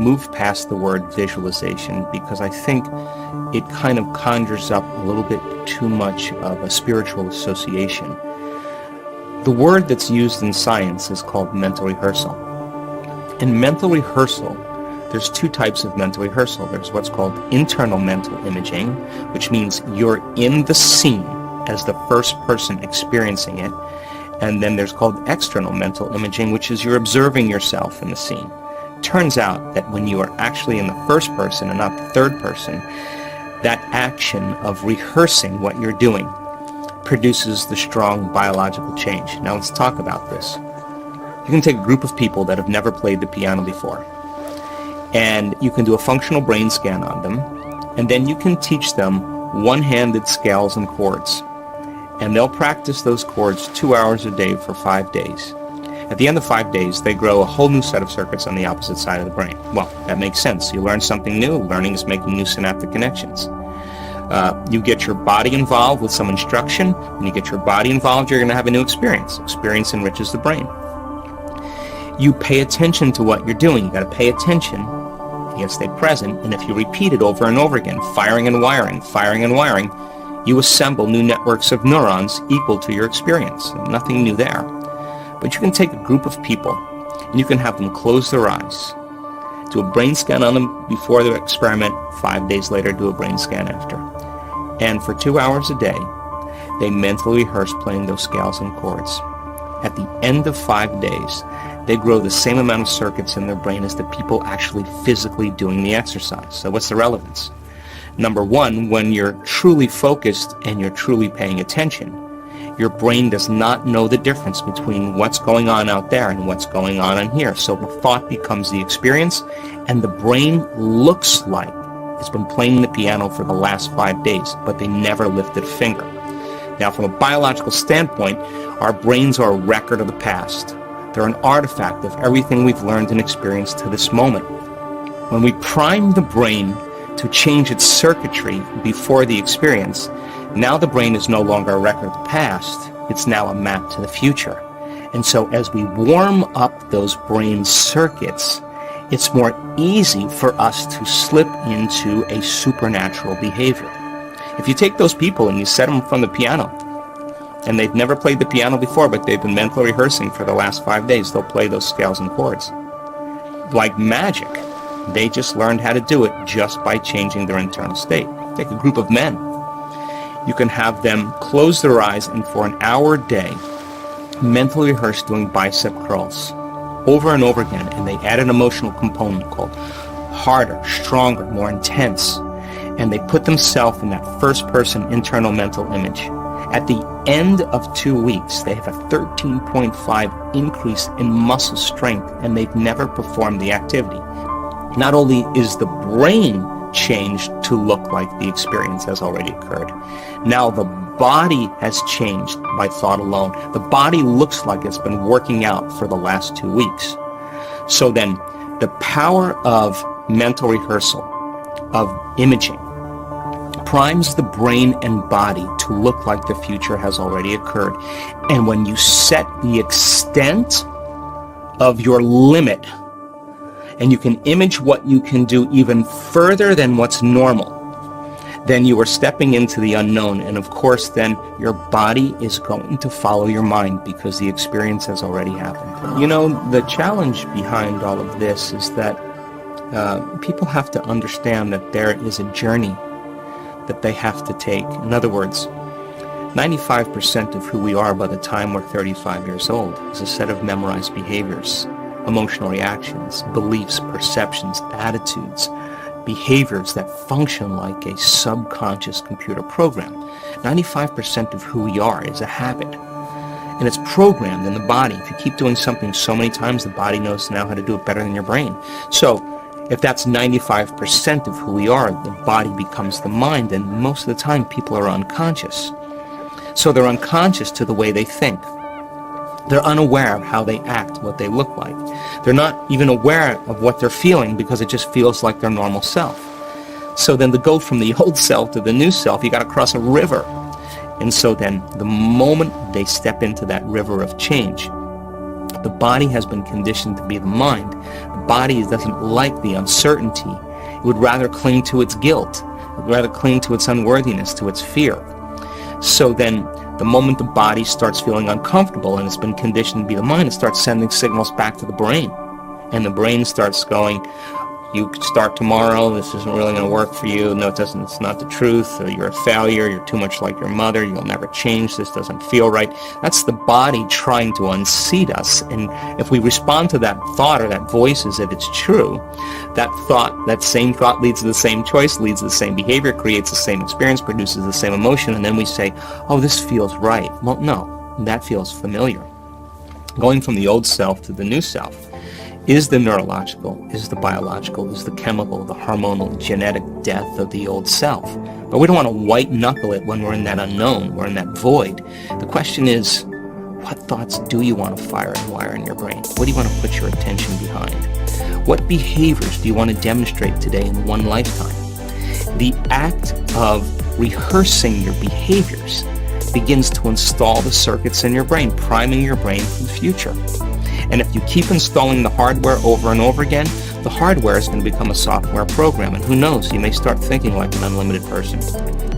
move past the word visualization because I think it kind of conjures up a little bit too much of a spiritual association. The word that's used in science is called mental rehearsal. In mental rehearsal, there's two types of mental rehearsal. There's what's called internal mental imaging, which means you're in the scene as the first person experiencing it. And then there's called external mental imaging, which is you're observing yourself in the scene. Turns out that when you are actually in the first person and not the third person, that action of rehearsing what you're doing produces the strong biological change. Now let's talk about this. You can take a group of people that have never played the piano before, and you can do a functional brain scan on them, and then you can teach them one-handed scales and chords. And they'll practice those chords 2 hours a day for 5 days. At the end of 5 days, they grow a whole new set of circuits on the opposite side of the brain. Well, that makes sense. You learn something new. Learning is making new synaptic connections. You get your body involved with some instruction. When you get your body involved, you're going to have a new experience. Experience enriches the brain. You pay attention to what you're doing. You got to pay attention. You got to stay present. And if you repeat it over and over again, firing and wiring, you assemble new networks of neurons equal to your experience. Nothing new there. But you can take a group of people and you can have them close their eyes, do a brain scan on them before the experiment, 5 days later do a brain scan after. And for 2 hours a day, they mentally rehearse playing those scales and chords. At the end of 5 days, they grow the same amount of circuits in their brain as the people actually physically doing the exercise. So what's the relevance? Number one, when you're truly focused and you're truly paying attention, your brain does not know the difference between what's going on out there and what's going on in here. So the thought becomes the experience, and the brain looks like it's been playing the piano for the last 5 days, but they never lifted a finger. Now, from a biological standpoint, our brains are a record of the past. They're an artifact of everything we've learned and experienced to this moment. When we prime the brain to change its circuitry before the experience, now the brain is no longer a record of the past, it's now a map to the future. And so as we warm up those brain circuits, it's more easy for us to slip into a supernatural behavior. If you take those people and you set them from the piano, and they've never played the piano before, but they've been mentally rehearsing for the last 5 days, they'll play those scales and chords. Like magic. They just learned how to do it just by changing their internal state. Take a group of men. You can have them close their eyes and for an hour a day mentally rehearse doing bicep curls over and over again, and they add an emotional component called harder, stronger, more intense, and they put themselves in that first-person internal mental image. At the end of 2 weeks, they have a 13.5 increase in muscle strength, and they've never performed the activity. Not only is the brain changed to look like the experience has already occurred, now the body has changed by thought alone. The body looks like it's been working out for the last 2 weeks. So then, the power of mental rehearsal, of imaging, primes the brain and body to look like the future has already occurred. And when you set the extent of your limit, and you can image what you can do even further than what's normal, then you are stepping into the unknown. And of course, then your body is going to follow your mind because the experience has already happened. You know, the challenge behind all of this is that people have to understand that there is a journey that they have to take. In other words, 95% of who we are by the time we're 35 years old is a set of memorized behaviors, emotional reactions, beliefs, perceptions, attitudes, behaviors that function like a subconscious computer program. 95% of who we are is a habit, and it's programmed in the body. If you keep doing something so many times, the body knows now how to do it better than your brain. So if that's 95% of who we are, the body becomes the mind, and most of the time people are unconscious. So they're unconscious to the way they think. They're unaware of how they act, what they look like. They're not even aware of what they're feeling because it just feels like their normal self. So then to go from the old self to the new self, you got to cross a river. And so then the moment they step into that river of change, the body has been conditioned to be the mind. The body doesn't like the uncertainty. It would rather cling to its guilt. It would rather cling to its unworthiness, to its fear. So then, the moment the body starts feeling uncomfortable and it's been conditioned to be the mind, it starts sending signals back to the brain. And the brain starts going, you could start tomorrow, this isn't really going to work for you, no it doesn't, it's not the truth, you're a failure, you're too much like your mother, you'll never change, this doesn't feel right. That's the body trying to unseat us, and if we respond to that thought or that voice as if it's true, that thought, that same thought leads to the same choice, leads to the same behavior, creates the same experience, produces the same emotion, and then we say, oh, this feels right. Well, no, that feels familiar. Going from the old self to the new self is the neurological, is the biological, is the chemical, the hormonal, genetic death of the old self. But we don't want to white knuckle it when we're in that unknown, we're in that void. The question is, what thoughts do you want to fire and wire in your brain? What do you want to put your attention behind? What behaviors do you want to demonstrate today in one lifetime? The act of rehearsing your behaviors begins to install the circuits in your brain, priming your brain for the future. And if you keep installing the hardware over and over again, the hardware is going to become a software program. And who knows, you may start thinking like an unlimited person.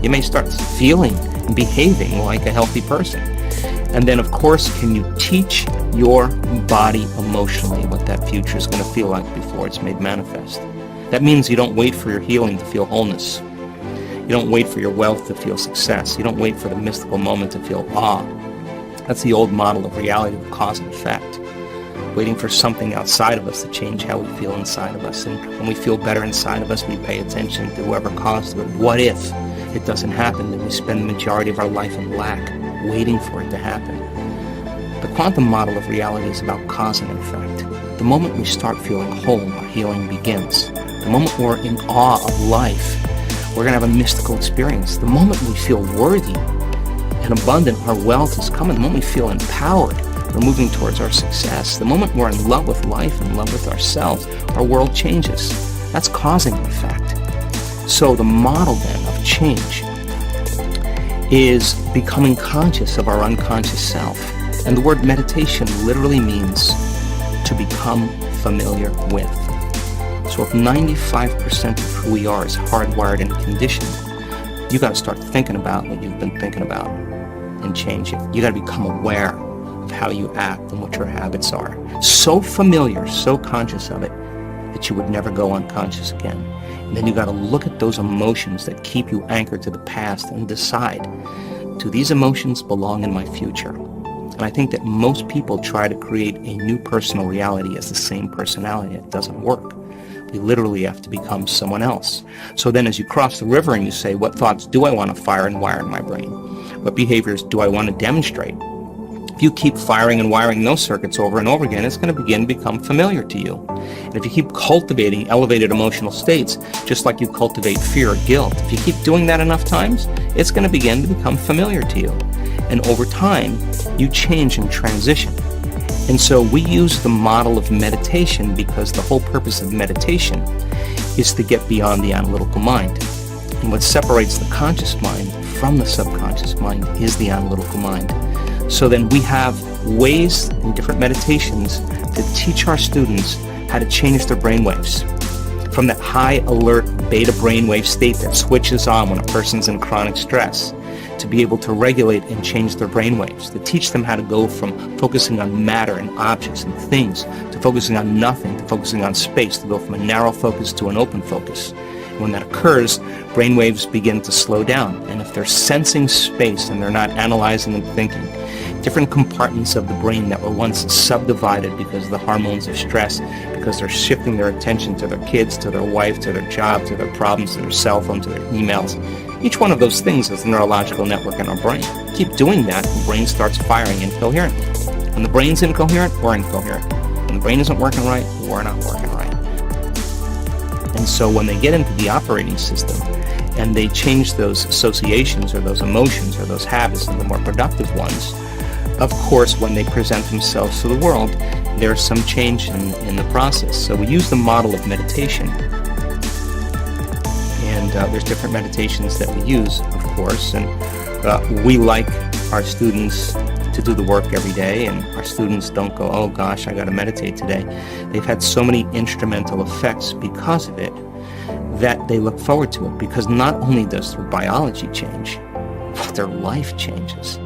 You may start feeling and behaving like a healthy person. And then, of course, can you teach your body emotionally what that future is going to feel like before it's made manifest? That means you don't wait for your healing to feel wholeness. You don't wait for your wealth to feel success. You don't wait for the mystical moment to feel awe. That's the old model of reality of cause and effect. Waiting for something outside of us to change how we feel inside of us. And when we feel better inside of us, we pay attention to whoever caused it. What if it doesn't happen? Then we spend the majority of our life in lack, waiting for it to happen. The quantum model of reality is about cause and effect. The moment we start feeling whole, our healing begins. The moment we're in awe of life, we're going to have a mystical experience. The moment we feel worthy and abundant, our wealth is coming. The moment we feel empowered, we're moving towards our success. The moment we're in love with life, in love with ourselves, our world changes. That's causing an effect. So the model then of change is becoming conscious of our unconscious self. And the word meditation literally means to become familiar with. So if 95% of who we are is hardwired and conditioned, you got to start thinking about what you've been thinking about and change it. You got to become aware of how you act and what your habits are. So familiar, so conscious of it, that you would never go unconscious again. And then you got to look at those emotions that keep you anchored to the past and decide, do these emotions belong in my future? And I think that most people try to create a new personal reality as the same personality. It doesn't work. We literally have to become someone else. So then as you cross the river and you say, what thoughts do I want to fire and wire in my brain? What behaviors do I want to demonstrate? If you keep firing and wiring those circuits over and over again, it's going to begin to become familiar to you. And if you keep cultivating elevated emotional states, just like you cultivate fear or guilt, if you keep doing that enough times, it's going to begin to become familiar to you. And over time, you change and transition. And so we use the model of meditation because the whole purpose of meditation is to get beyond the analytical mind. And what separates the conscious mind from the subconscious mind is the analytical mind. So then we have ways in different meditations to teach our students how to change their brainwaves from that high alert beta brainwave state that switches on when a person's in chronic stress, to be able to regulate and change their brainwaves, to teach them how to go from focusing on matter and objects and things to focusing on nothing, to focusing on space, to go from a narrow focus to an open focus. And when that occurs, brainwaves begin to slow down. And if they're sensing space and they're not analyzing and thinking, different compartments of the brain that were once subdivided because of the hormones of stress, because they're shifting their attention to their kids, to their wife, to their job, to their problems, to their cell phone, to their emails. Each one of those things is a neurological network in our brain. Keep doing that, the brain starts firing incoherently. When the brain's incoherent, we're incoherent. When the brain isn't working right, we're not working right. And so when they get into the operating system and they change those associations or those emotions or those habits into more productive ones, of course, when they present themselves to the world, there's some change in the process. So we use the model of meditation. And there's different meditations that we use, of course. And we like our students to do the work every day, and our students don't go, oh gosh, I got to meditate today. They've had so many instrumental effects because of it that they look forward to it, because not only does their biology change, but their life changes.